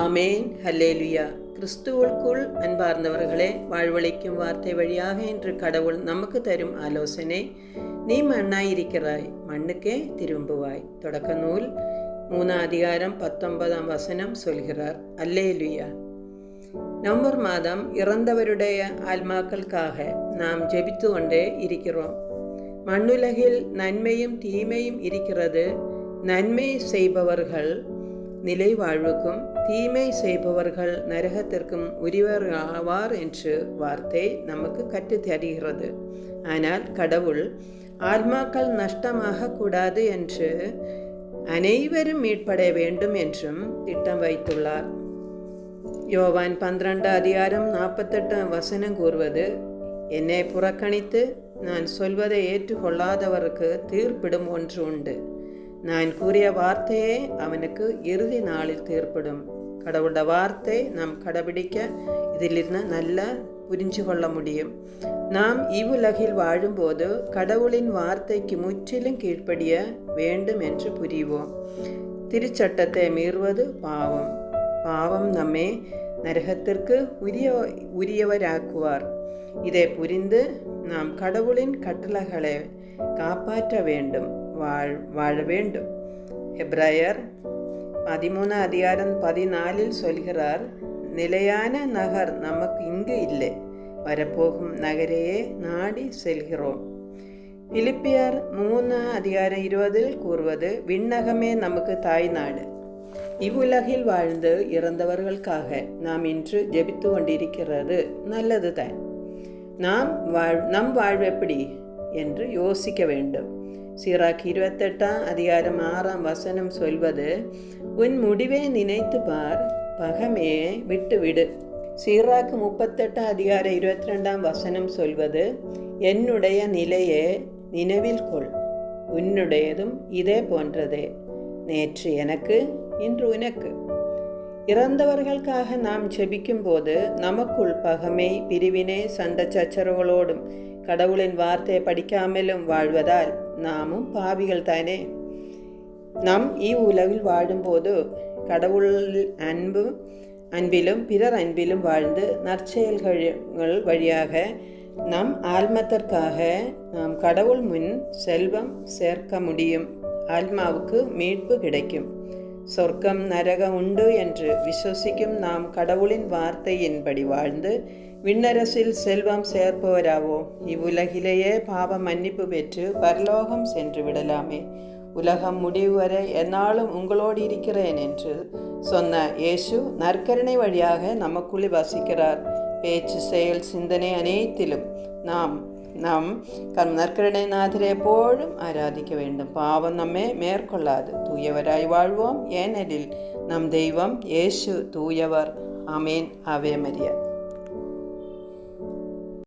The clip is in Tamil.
ஆமேன். ஹல்லேலூயா. கிறிஸ்துவுக்குள் அன்பார்ந்தவர்களே, வாழ்வளிக்கும் வார்த்தை வழியாக இன்று கடவுள் நமக்கு தரும் ஆலோசனை, நீ மண்ணாயிருக்கிறாய், மண்ணுக்கே திரும்புவாய். தொடக்க நூல் 3:19 சொல்கிறார். அல்லேலூயா. நவம்பர் மாதம் இறந்தவருடைய ஆத்மாக்களுக்காக நாம் ஜெபித்து கொண்டே இருக்கிறோம். மண்ணுலகில் நன்மையும் தீமையும் இருக்கிறது. நன்மை செய்பவர்கள் நிலை வாழ்வுக்கும், தீமை செய்பவர்கள் நரகத்திற்கும் உரியவர் ஆவார் என்று வார்த்தை நமக்கு கற்றுத் தருகிறது. ஆனால் கடவுள் ஆத்மாக்கள் நஷ்டமாக கூடாது என்று, அனைவரும் மீட்படைய வேண்டும் என்றும் திட்டம் வைத்துள்ளார். யோவான் 12:48 கூறுவது, என்னை புறக்கணித்து நான் சொல்வதை ஏற்றுக்கொள்ளாதவருக்கு தீர்ப்பிடும் ஒன்று உண்டு. நான் கூறிய வார்த்தையே அவனுக்கு இறுதி நாளில் தீர்ப்பிடும். கடவுளோட வார்த்தை நாம் கடைபிடிக்க இதிலிருந்து நல்லா புரிஞ்சு கொள்ள முடியும். நாம் இவ்வுலகில் வாழும்போது கடவுளின் வார்த்தைக்கு முற்றிலும் கீழ்ப்படிய வேண்டும் என்று புரிவோம். திருச்சட்டத்தை மீறுவது பாவம். பாவம் நம்மை நரகத்திற்கு உரியவராக்குவார். இதை புரிந்து நாம் கடவுளின் கட்டளைகளை காப்பாற்ற வேண்டும், வாழ வேண்டும். எபிரேயர் 13:14 சொல்கிறார், நிலையான நகர் நமக்கு இங்கு இல்லை, வரப்போகும் நகரையே நாடி செல்கிறோம். பிலிப்பியர் 3:20 கூறுவது, விண்ணகமே நமக்கு தாய் நாடு. இவ்வுலகில் வாழ்ந்து இறந்தவர்களுக்காக நாம் இன்று ஜெபித்து கொண்டிருக்கிறது நல்லதுதான். நம் வாழ்வு எப்படி என்று யோசிக்க வேண்டும். சீராக் 28:6 சொல்வது, உன் முடிவை நினைத்து பார், பகைமையை விட்டுவிடு. சீராக் 38:22 சொல்வது, என்னுடைய நிலையை நினைவில் கொள், உன்னுடையதும் இதே போன்றதே, நேற்று எனக்கு இன்று உனக்கு. இறந்தவர்களுக்காக நாம் ஜெபிக்கும் போது நமக்குள் பகைமை, பிரிவினை, சண்டை சச்சரவுகளோடும் கடவுளின் வார்த்தையை படிக்காமலும் வாழ்வதால் நாமும் பாவிகள் தானே. நாம் இவ்வுலகில் வாழும்போது கடவுள் அன்பிலும் பிறர் அன்பிலும் வாழ்ந்து நற்செயல்கள் வழியாக நம் ஆத்மத்திற்காக நாம் கடவுள் முன் செல்வம் சேர்க்க முடியும். ஆத்மாவுக்கு மீட்பு கிடைக்கும். சொர்க்கம் நரகம் உண்டு என்று விசுவசிக்கும் நாம் கடவுளின் வார்த்தையின்படி வாழ்ந்து விண்ணரசில் செல்வம் சேர்ப்பவராவோ. இவ்வுலகிலேயே பாவ மன்னிப்பு பெற்று பரலோகம் சென்று விடலாமே. உலகம் முடிவு வரை எந்நாளும் உங்களோடு இருக்கிறேன் என்று சொன்ன இயேசு நற்கருணை வழியாக நமக்குள்ளே வசிக்கிறார். பேச்சு, செயல், சிந்தனை அனைத்திலும் நாம் நற்கருணை நாதரை எப்போதும் ஆராதிக்க வேண்டும். பாவம் நம்மை மேற்கொள்ளாது. தூயவராய் வாழ்வோம், ஏனெனில் நம் தெய்வம் இயேசு தூயவர். ஆமேன். ஆவே மரியா.